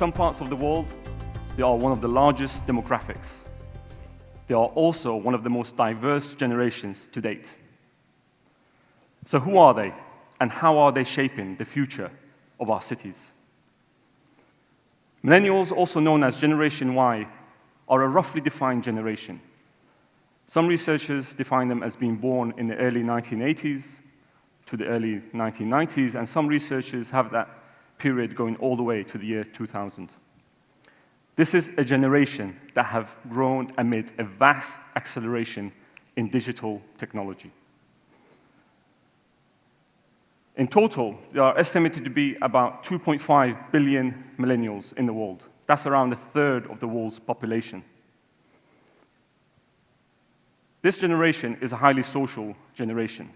some parts of the world, they are one of the largest demographics. They are also one of the most diverse generations to date. So who are they, and how are they shaping the future of our cities? Millennials, also known as Generation Y, are a roughly defined generation. Some researchers define them as being born in the early 1980s to the early 1990s, and some researchers have that period going all the way to the year 2000. This is a generation that have grown amid a vast acceleration in digital technology. In total, there are estimated to be about 2.5 billion millennials in the world. That's around a third of the world's population. This generation is a highly social generation.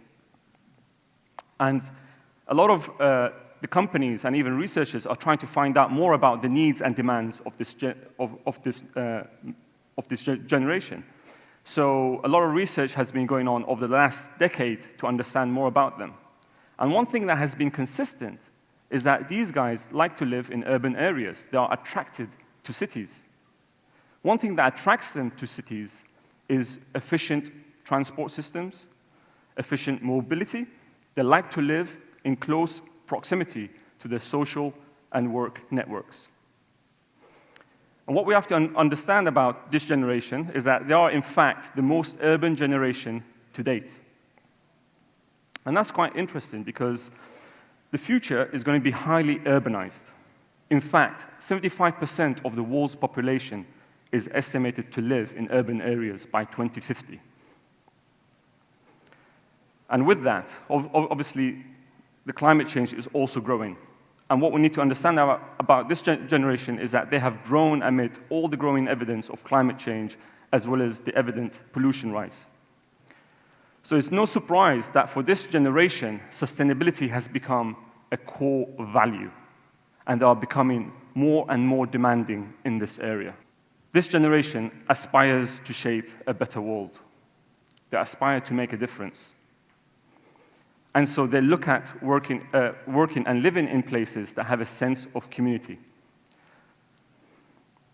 And a lot of the companies and even researchers are trying to find out more about the needs and demands of this generation. So a lot of research has been going on over the last decade to understand more about them. And one thing that has been consistent is that these guys like to live in urban areas. They are attracted to cities. One thing that attracts them to cities is efficient transport systems, efficient mobility. They like to live in close proximity to their social and work networks. And what we have to understand about this generation is that they are, in fact, the most urban generation to date. And that's quite interesting because the future is going to be highly urbanized. In fact, 75% of the world's population is estimated to live in urban areas by 2050. And with that, obviously, the climate change is also growing. And what we need to understand about this generation is that they have grown amid all the growing evidence of climate change, as well as the evident pollution rise. So it's no surprise that for this generation, sustainability has become a core value, and they are becoming more and more demanding in this area. This generation aspires to shape a better world. They aspire to make a difference. And so they look at working and living in places that have a sense of community.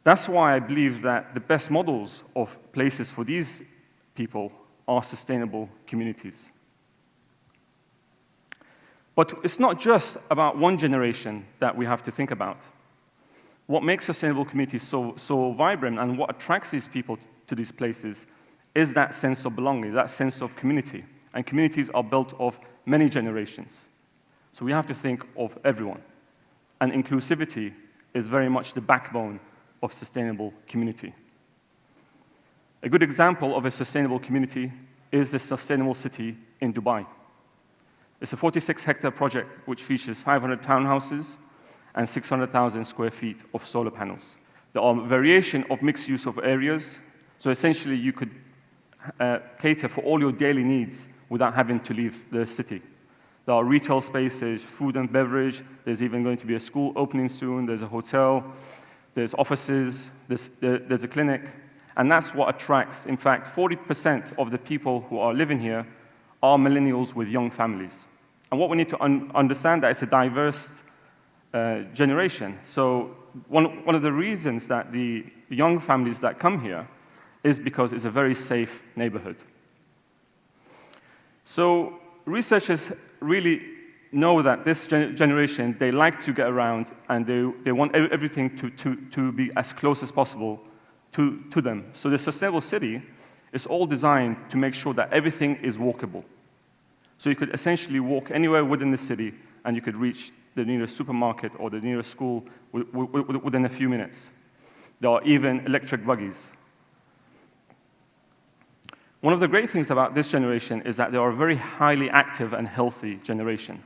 That's why I believe that the best models of places for these people are sustainable communities. But it's not just about one generation that we have to think about. What makes sustainable communities so vibrant and what attracts these people to these places is that sense of belonging, that sense of community. And communities are built of many generations. So we have to think of everyone. And inclusivity is very much the backbone of sustainable community. A good example of a sustainable community is the Sustainable City in Dubai. It's a 46-hectare project which features 500 townhouses and 600,000 square feet of solar panels. There are a variation of mixed use of areas, so essentially you could cater for all your daily needs without having to leave the city. There are retail spaces, food and beverage, there's even going to be a school opening soon, there's a hotel, there's offices, there's a clinic, and that's what attracts, in fact, 40% of the people who are living here are millennials with young families. And what we need to understand that it's a diverse generation. So one of the reasons that the young families that come here is because it's a very safe neighborhood. So researchers really know that this generation, they like to get around and they want everything to be as close as possible to them. So the Sustainable City is all designed to make sure that everything is walkable. So you could essentially walk anywhere within the city and you could reach the nearest supermarket or the nearest school within a few minutes. There are even electric buggies. One of the great things about this generation is that they are a very highly active and healthy generation.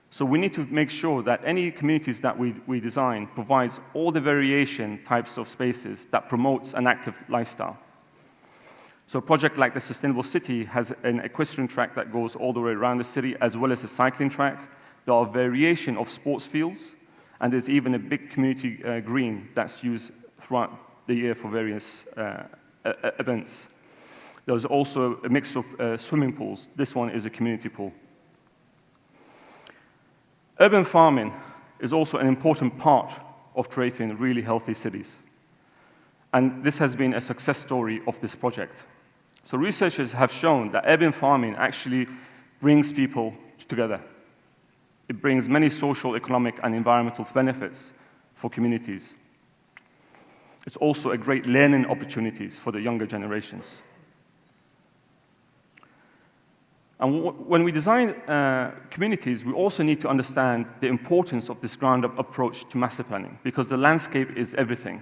So we need to make sure that any communities that we design provides all the variation types of spaces that promotes an active lifestyle. So a project like the Sustainable City has an equestrian track that goes all the way around the city, as well as a cycling track. There are variation of sports fields, and there's even a big community green that's used throughout the year for various events. There's also a mix of swimming pools. This one is a community pool. Urban farming is also an important part of creating really healthy cities. And this has been a success story of this project. So researchers have shown that urban farming actually brings people together. It brings many social, economic, and environmental benefits for communities. It's also a great learning opportunities for the younger generations. And when we design communities, we also need to understand the importance of this ground-up approach to master planning, because the landscape is everything.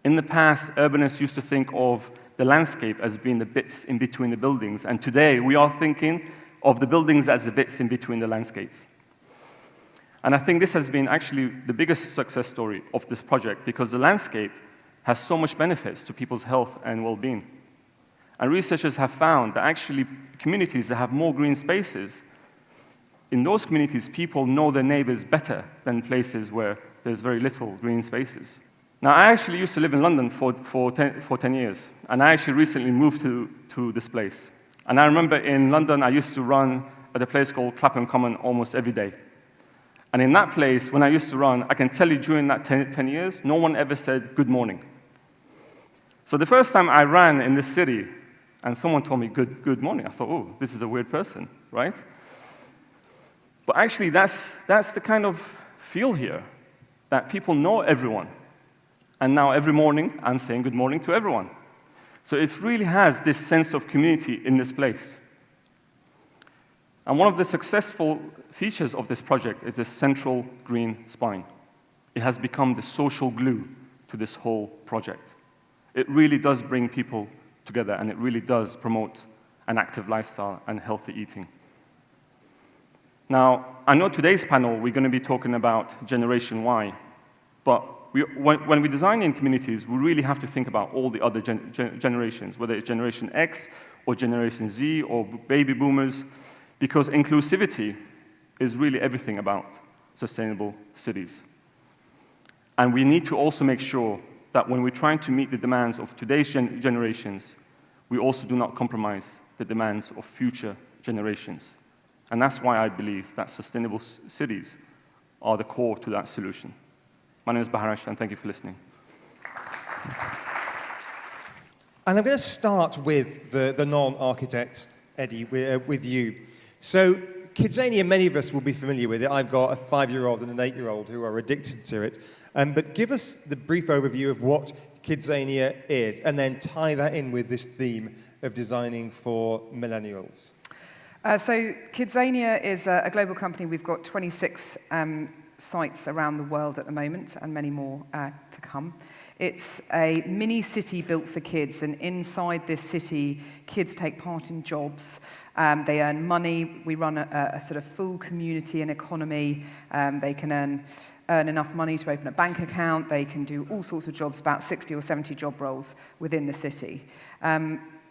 In the past, urbanists used to think of the landscape as being the bits in between the buildings, and today we are thinking of the buildings as the bits in between the landscape. And I think this has been actually the biggest success story of this project, because the landscape has so much benefits to people's health and well-being. And researchers have found that actually communities that have more green spaces, in those communities, people know their neighbors better than places where there's very little green spaces. Now, I actually used to live in London for 10 years, and I actually recently moved to this place. And I remember in London, I used to run at a place called Clapham Common almost every day. And in that place, when I used to run, I can tell you during that 10 years, no one ever said good morning. So the first time I ran in this city, and someone told me good morning, I thought, oh, this is a weird person, right? But actually, that's the kind of feel here, that people know everyone. And now every morning, I'm saying good morning to everyone. So it really has this sense of community in this place. And one of the successful features of this project is this central green spine. It has become the social glue to this whole project. It really does bring people together, and it really does promote an active lifestyle and healthy eating. Now, I know today's panel, we're going to be talking about Generation Y, but when we design in communities, we really have to think about all the other generations, whether it's Generation X or Generation Z or baby boomers, because inclusivity is really everything about sustainable cities. And we need to also make sure that when we're trying to meet the demands of today's generations, we also do not compromise the demands of future generations. And that's why I believe that sustainable cities are the core to that solution. My name is Baharash, and thank you for listening. And I'm going to start with the non-architect, Eddie, with you. So Kidzania, many of us will be familiar with it. I've got a 5-year-old and an 8-year-old who are addicted to it. But give us the brief overview of what Kidzania is, and then tie that in with this theme of designing for millennials. So Kidzania is a global company. We've got 26 sites around the world at the moment, and many more to come. It's a mini city built for kids, and inside this city, kids take part in jobs. They earn money. We run a sort of full community and economy. They can earn enough money to open a bank account. They can do all sorts of jobs, about 60 or 70 job roles within the city.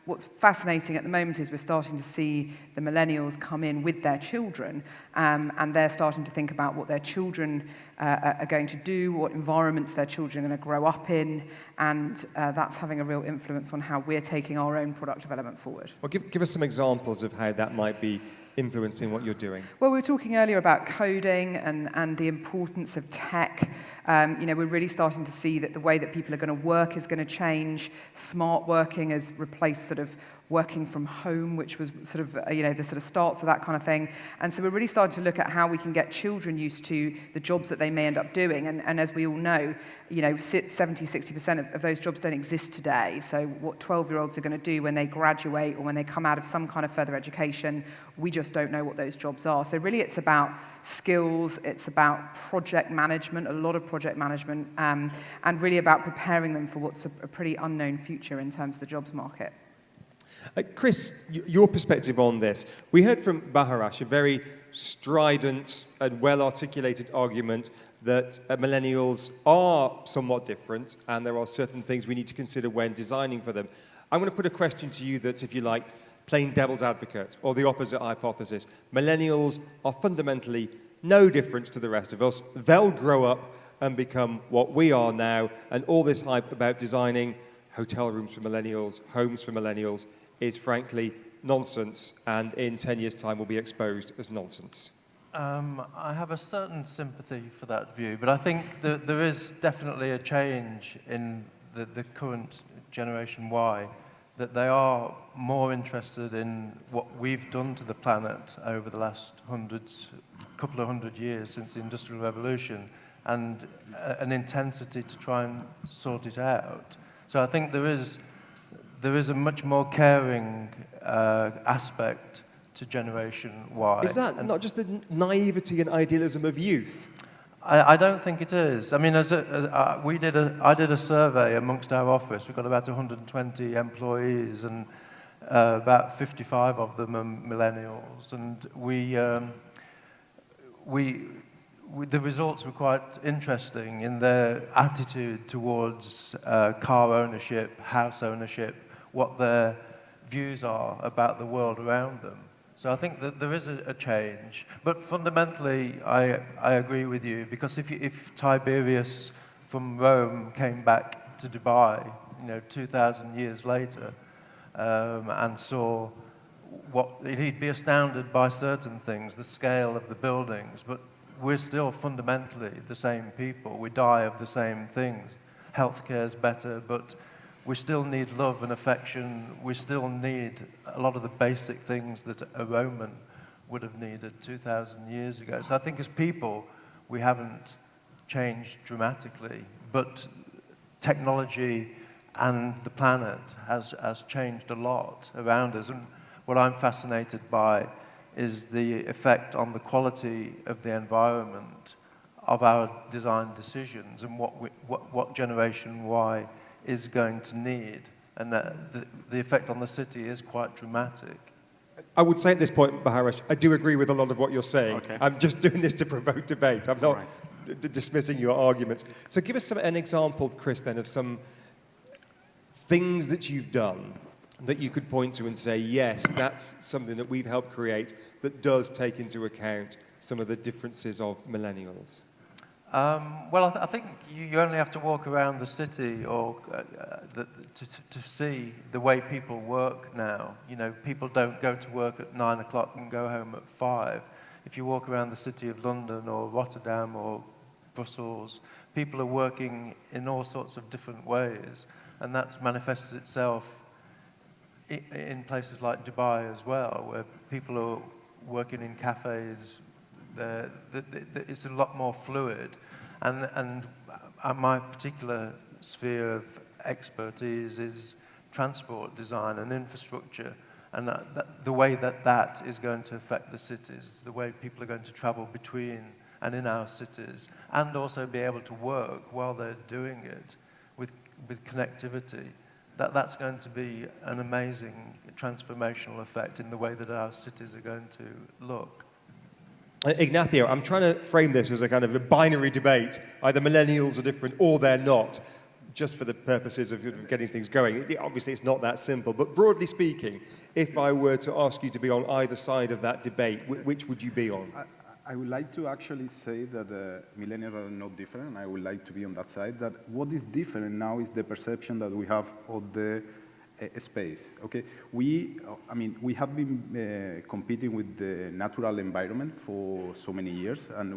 What's fascinating at the moment is we're starting to see the millennials come in with their children, and they're starting to think about what their children are going to do, what environments their children are going to grow up in, and that's having a real influence on how we're taking our own product development forward. Well, give us some examples of how that might be influencing what you're doing. Well, we were talking earlier about coding and the importance of tech. We're really starting to see that the way that people are going to work is going to change. Smart working has replaced sort of working from home, which was sort of, the sort of starts of that kind of thing. And so we're really starting to look at how we can get children used to the jobs that they may end up doing. And as we all know, 70, 60% of those jobs don't exist today. So what 12-year-olds are going to do when they graduate or when they come out of some kind of further education, we just don't know what those jobs are. So really it's about skills, it's about project management, a lot of project management, and really about preparing them for what's a pretty unknown future in terms of the jobs market. Chris, your perspective on this. We heard from Baharash a very strident and well-articulated argument that millennials are somewhat different, and there are certain things we need to consider when designing for them. I'm going to put a question to you that's, if you like, plain devil's advocate, or the opposite hypothesis. Millennials are fundamentally no different to the rest of us. They'll grow up and become what we are now, and all this hype about designing hotel rooms for millennials, homes for millennials, is frankly nonsense, and in 10 years' time will be exposed as nonsense. I have a certain sympathy for that view, but I think that there is definitely a change in the current Generation Y, that they are more interested in what we've done to the planet over the last couple of hundred years since the Industrial Revolution, and an intensity to try and sort it out. So I think there is a much more caring aspect to Generation Y. Is that not just the naivety and idealism of youth? I don't think it is. I mean, I did a survey amongst our office. We've got about 120 employees, and about 55 of them are millennials. And the results were quite interesting in their attitude towards car ownership, house ownership, what their views are about the world around them. So I think that there is a change. But fundamentally, I agree with you, because if Tiberius from Rome came back to Dubai, 2,000 years later, and saw he'd be astounded by certain things, the scale of the buildings, but we're still fundamentally the same people. We die of the same things. Healthcare is better, but we still need love and affection. We still need a lot of the basic things that a Roman would have needed 2,000 years ago. So I think as people, we haven't changed dramatically, but technology and the planet has changed a lot around us. And what I'm fascinated by is the effect on the quality of the environment of our design decisions, and what Generation Y is going to need, and the effect on the city is quite dramatic. I would say at this point, Baharash, I do agree with a lot of what you're saying. Okay. I'm just doing this to provoke debate. I'm not dismissing your arguments. So give us an example, Chris, then, of some things that you've done that you could point to and say, yes, that's something that we've helped create that does take into account some of the differences of millennials. Well, I think you only have to walk around the city or to see the way people work now. People don't go to work at 9 o'clock and go home at 5. If you walk around the city of London or Rotterdam or Brussels, people are working in all sorts of different ways, and that manifests itself in places like Dubai as well, where people are working in cafes. It's a lot more fluid, and my particular sphere of expertise is transport design and infrastructure, and the way that is going to affect the cities, the way people are going to travel between and in our cities, and also be able to work while they're doing it with connectivity. That's going to be an amazing transformational effect in the way that our cities are going to look. Ignacio, I'm trying to frame this as a kind of a binary debate. Either millennials are different or they're not, just for the purposes of getting things going. Obviously, it's not that simple. But broadly speaking, if I were to ask you to be on either side of that debate, which would you be on? I would like to actually say that millennials are not different, and I would like to be on that side, that what is different now is the perception that we have of the space, okay? We have been competing with the natural environment for so many years, and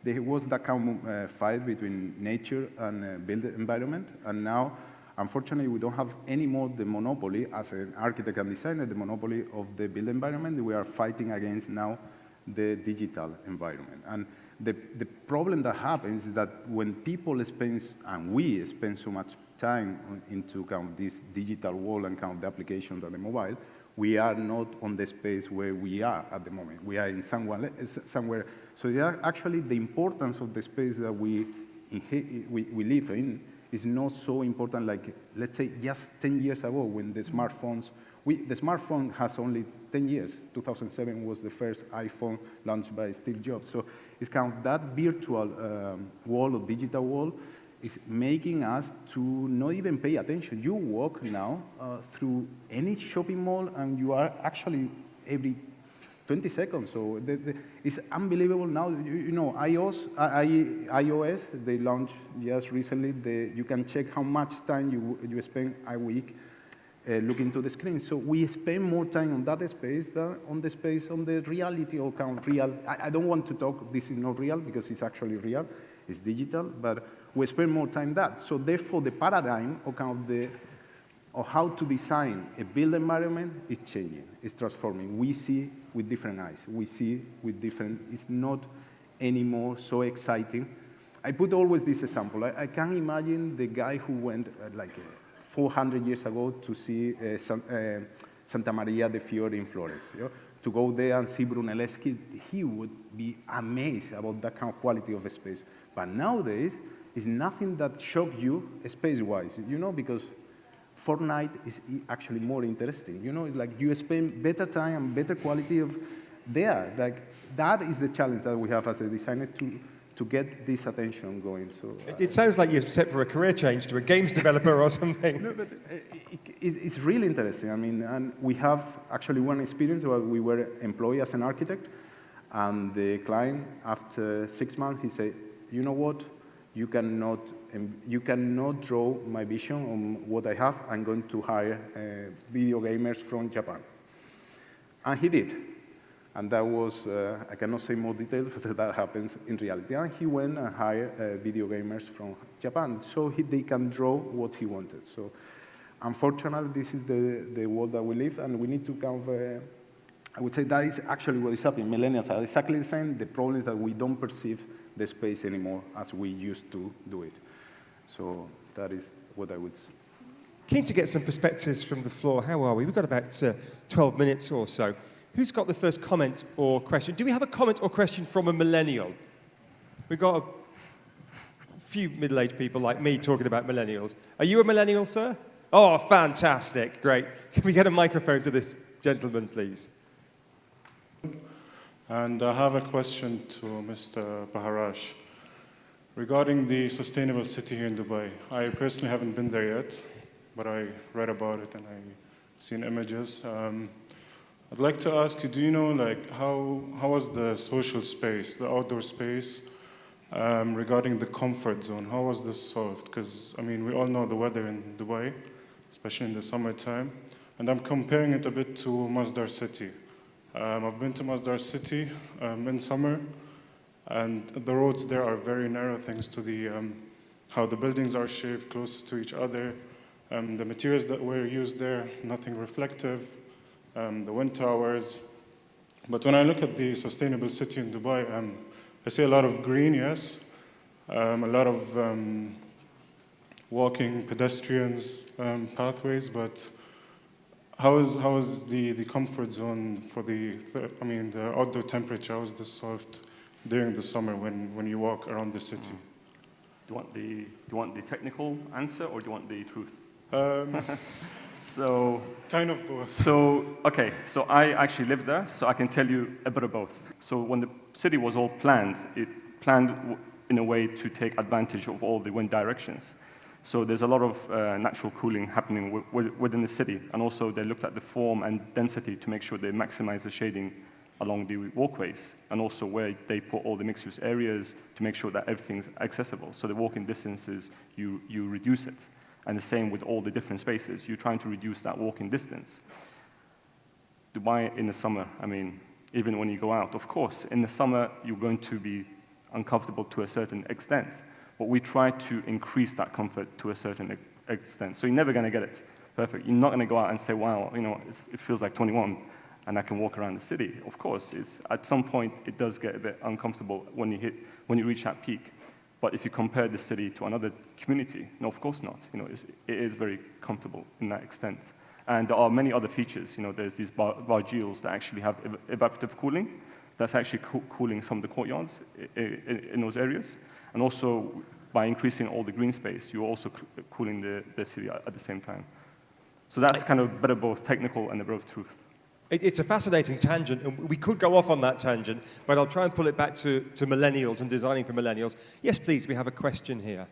there was that kind of fight between nature and built environment, and now, unfortunately, we don't have any more the monopoly, as an architect and designer, the monopoly of the built environment. We are fighting against now the digital environment. And the problem that happens is that when people spend, and we spend so much time into kind of this digital world and kind of the applications on the mobile, we are not on the space where we are at the moment. We are in somewhere. So actually the importance of the space that we live in is not so important like, let's say, just 10 years ago when the smartphones, the smartphone has only 10 years. 2007 was the first iPhone launched by Steve Jobs. So it's kind of that virtual world or digital world is making us to not even pay attention. You walk now through any shopping mall and you are actually every 20 seconds. So it's unbelievable now. iOS, they launched just recently. You can check how much time you spend a week. look into the screen. So we spend more time on that space than on the space on the reality or kind of real. I don't want to talk, this is not real because it's actually real, it's digital, but we spend more time that. So therefore the paradigm or kind of or how to design a built environment is changing, it's transforming. We see with different eyes, we see with different, it's not anymore so exciting. I put always this example. I can imagine the guy who went 400 years ago to see Santa Maria de Fiore in Florence. You know? To go there and see Brunelleschi, he would be amazed about that kind of quality of a space. But nowadays, it's nothing that shocks you space-wise, you know, because Fortnite is actually more interesting. You know, like you spend better time and better quality of there. Like that is the challenge that we have as a designer to get this attention going. So it sounds like you're set for a career change to a games developer or something. No, but it's really interesting. I mean, and we have actually one experience where we were employed as an architect, and the client, after 6 months, he said, "You know what? You cannot draw my vision on what I have. I'm going to hire video gamers from Japan." And he did. And that was, I cannot say more details, but that happens in reality. And he went and hired video gamers from Japan, so they can draw what he wanted. So unfortunately, this is the world that we live, and we need to kind of, I would say that is actually what is happening. Millennials are exactly the same. The problem is that we don't perceive the space anymore as we used to do it. So that is what I would say. Keen to get some perspectives from the floor. How are we? We've got about 12 minutes or so. Who's got the first comment or question? Do we have a comment or question from a millennial? We've got a few middle-aged people like me talking about millennials. Are you a millennial, sir? Oh, fantastic. Great. Can we get a microphone to this gentleman, please? And I have a question to Mr. Baharash regarding the sustainable city here in Dubai. I personally haven't been there yet, but I read about it and I've seen images. I'd like to ask you, do you know how was the social space, the outdoor space, regarding the comfort zone? How was this solved? Because, I mean, we all know the weather in Dubai, especially in the summertime. And I'm comparing it a bit to Masdar City. I've been to Masdar City in summer, and the roads there are very narrow thanks to how the buildings are shaped close to each other. The materials that were used there, nothing reflective. The wind towers. But when I look at the sustainable city in Dubai, I see a lot of green, yes, a lot of walking, pedestrians, pathways, but how is the comfort zone for the outdoor temperature? How is this solved during the summer when you walk around the city? Do you want the technical answer or do you want the truth? So kind of both. So I actually lived there, so I can tell you a bit of both. So when the city was all planned, it planned in a way to take advantage of all the wind directions. So there's a lot of natural cooling happening within the city, and also they looked at the form and density to make sure they maximize the shading along the walkways, and also where they put all the mixed-use areas to make sure that everything's accessible. So the walking distances, you reduce it. And the same with all the different spaces. You're trying to reduce that walking distance. Dubai in the summer, I mean, even when you go out, of course, in the summer, you're going to be uncomfortable to a certain extent. But we try to increase that comfort to a certain extent. So you're never going to get it perfect. You're not going to go out and say, wow, you know, it feels like 21 and I can walk around the city. Of course, at some point, it does get a bit uncomfortable when you reach that peak. But if you compare the city to another community, no, of course not. You know, it is very comfortable in that extent. And there are many other features. You know, there's these bargees that actually have evaporative cooling. That's actually cooling some of the courtyards in those areas. And also, by increasing all the green space, you're also cooling the city at the same time. So that's kind of a bit of both technical and a bit of truth. It's a fascinating tangent, and we could go off on that tangent, but I'll try and pull it back to millennials and designing for millennials. Yes, please, we have a question here.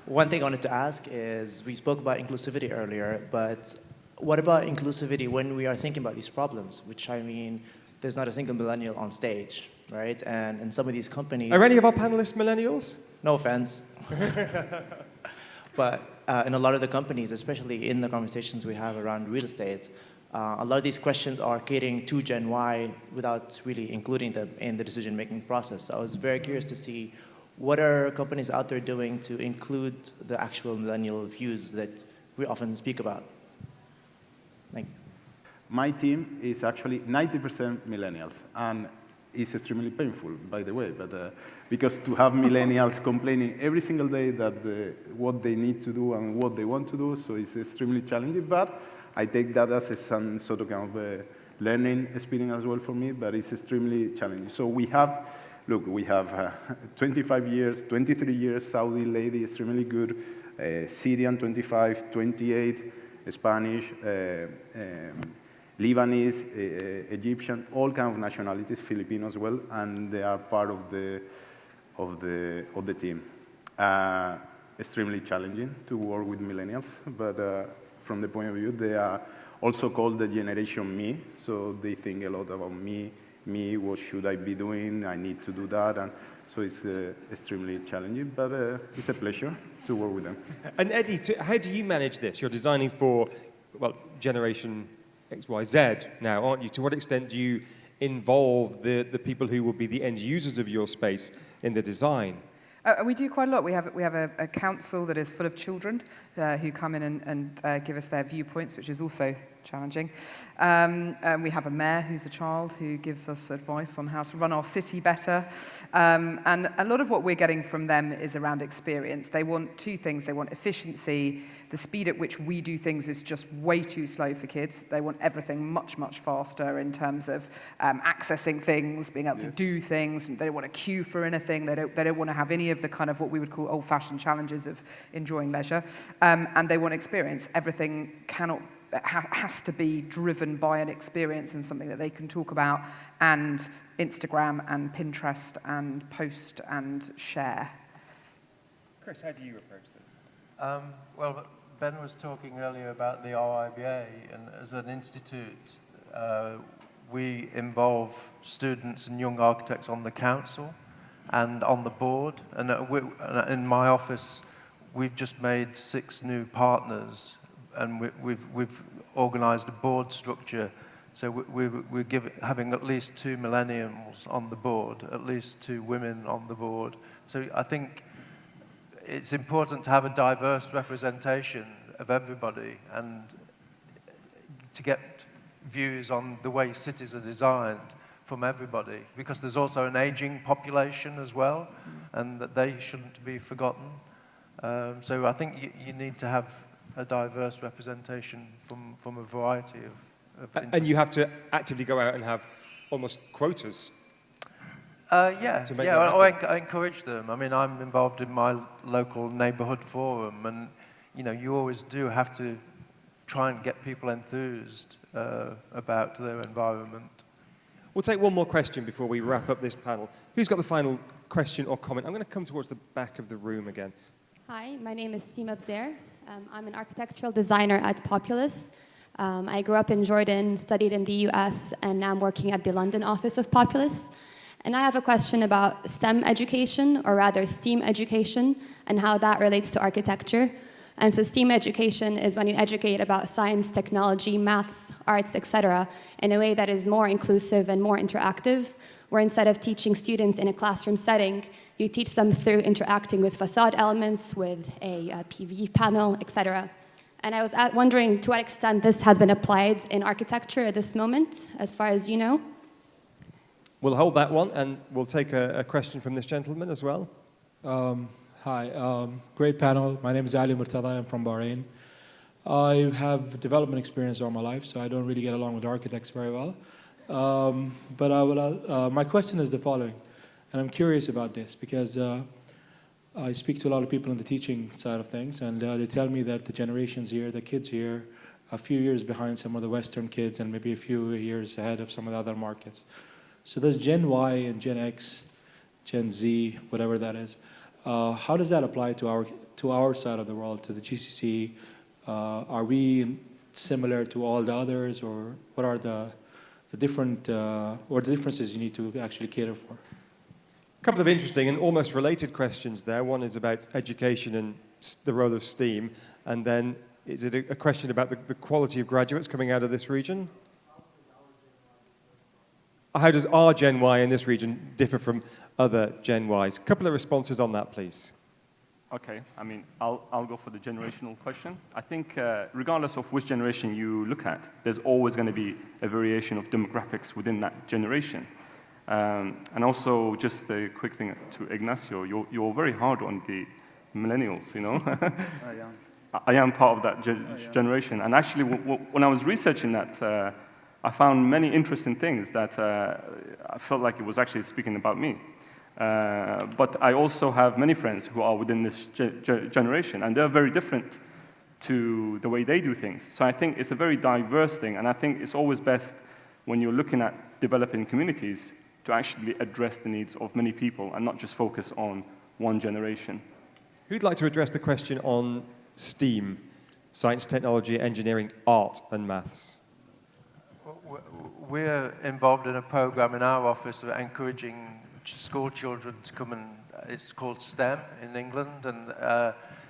One thing I wanted to ask is, we spoke about inclusivity earlier, but what about inclusivity when we are thinking about these problems? Which, I mean, there's not a single millennial on stage, right? And in some of these companies... Are any of our panelists millennials? No offense. But in a lot of the companies, especially in the conversations we have around real estate, a lot of these questions are catering to Gen Y without really including them in the decision-making process. So I was very curious to see what are companies out there doing to include the actual millennial views that we often speak about. Thank you. My team is actually 90% millennials, and it's extremely painful, by the way, but because to have millennials complaining every single day that what they need to do and what they want to do, so it's extremely challenging, but I take that as some sort of kind of learning experience as well for me, but it's extremely challenging. So we have, look, we have 25 years, 23 years, Saudi lady, extremely good, Syrian, 25, 28, Spanish, Lebanese, Egyptian, all kinds of nationalities, Filipino as well, and they are part of the team. Extremely challenging to work with millennials, but from the point of view, they are also called the generation me, so they think a lot about me, what should I be doing, I need to do that, and so it's extremely challenging, but it's a pleasure to work with them. And Eddie, how do you manage this? You're designing for, well, generation XYZ now, aren't you? To what extent do you involve the people who will be the end users of your space in the design? We do quite a lot. We have a council that is full of children who come in and give us their viewpoints, which is also challenging. We have a mayor who's a child who gives us advice on how to run our city better. And a lot of what we're getting from them is around experience. They want two things. They want efficiency. The speed at which we do things is just way too slow for kids. They want everything much, much faster in terms of accessing things, being able to do things. They don't want to queue for anything. They don't want to have any of the kind of what we would call old-fashioned challenges of enjoying leisure. And they want experience. Everything has to be driven by an experience and something that they can talk about and Instagram and Pinterest and post and share. Chris, how do you approach this? Well, Ben was talking earlier about the RIBA, and as an institute, we involve students and young architects on the council and on the board. And in my office, we've just made 6 new partners, and we've organised a board structure. So we're having at least 2 millennials on the board, at least 2 women on the board. So I think it's important to have a diverse representation of everybody and to get views on the way cities are designed from everybody, because there's also an aging population as well, and that they shouldn't be forgotten. So I think you need to have a diverse representation from a variety of And you have to actively go out and have almost quotas. I encourage them. I mean, I'm involved in my local neighbourhood forum, and you always do have to try and get people enthused about their environment. We'll take one more question before we wrap up this panel. Who's got the final question or comment? I'm going to come towards the back of the room again. Hi, my name is Seema Abder. I'm an architectural designer at Populous. I grew up in Jordan, studied in the US, and now I'm working at the London office of Populous. And I have a question about STEM education, or rather STEAM education, and how that relates to architecture. And so STEAM education is when you educate about science, technology, maths, arts, etc., in a way that is more inclusive and more interactive, where instead of teaching students in a classroom setting, you teach them through interacting with facade elements, with a PV panel, etc. And I was wondering to what extent this has been applied in architecture at this moment, as far as you know. We'll hold that one, and we'll take a question from this gentleman as well. Hi, great panel. My name is Ali Murtada. I'm from Bahrain. I have development experience all my life, so I don't really get along with architects very well. But my question is the following, and I'm curious about this because I speak to a lot of people on the teaching side of things, and they tell me that the generations here, the kids here, are a few years behind some of the Western kids and maybe a few years ahead of some of the other markets. So does Gen Y and Gen X, Gen Z, whatever that is, how does that apply to our side of the world, to the GCC? Are we similar to all the others, or what are the different or the differences you need to actually cater for? A couple of interesting and almost related questions there. One is about education and the role of STEAM, And then, is it a question about the quality of graduates coming out of this region? How does our Gen Y in this region differ from other Gen Ys? A couple of responses on that, please. Okay, I mean, I'll go for the generational question. I think regardless of which generation you look at, there's always going to be a variation of demographics within that generation. And also, just a quick thing to Ignacio, you're very hard on the millennials, you know? I am part of that generation. And actually, when I was researching that, I found many interesting things that I felt like it was actually speaking about me. But I also have many friends who are within this generation, and they're very different to the way they do things. So I think it's a very diverse thing, and I think it's always best when you're looking at developing communities to actually address the needs of many people and not just focus on one generation. Who'd like to address the question on STEAM, science, technology, engineering, art, and maths? We're involved in a program in our office of encouraging school children to come and, it's called STEM in England, and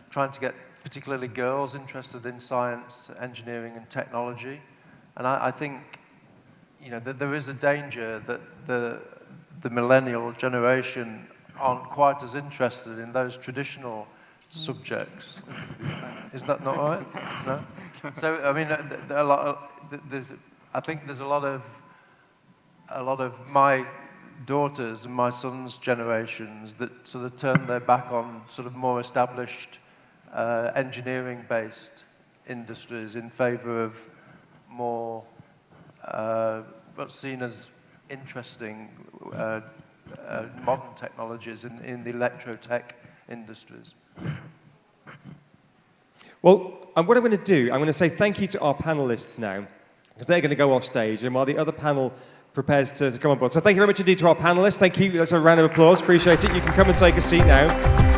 trying to get particularly girls interested in science, engineering, and technology. And I think, you know, that there is a danger that the millennial generation aren't quite as interested in those traditional subjects. Is that not right? No? So, I mean, I think there's a lot of my daughters and my son's generations that sort of turn their back on sort of more established engineering-based industries in favor of more what's seen as interesting modern technologies in the electrotech industries. Well, what I'm going to do, I'm going to say thank you to our panelists now, because they're going to go off stage, and while the other panel prepares to come on board. So thank you very much indeed to our panelists. Thank you. That's a round of applause. Appreciate it. You can come and take a seat now.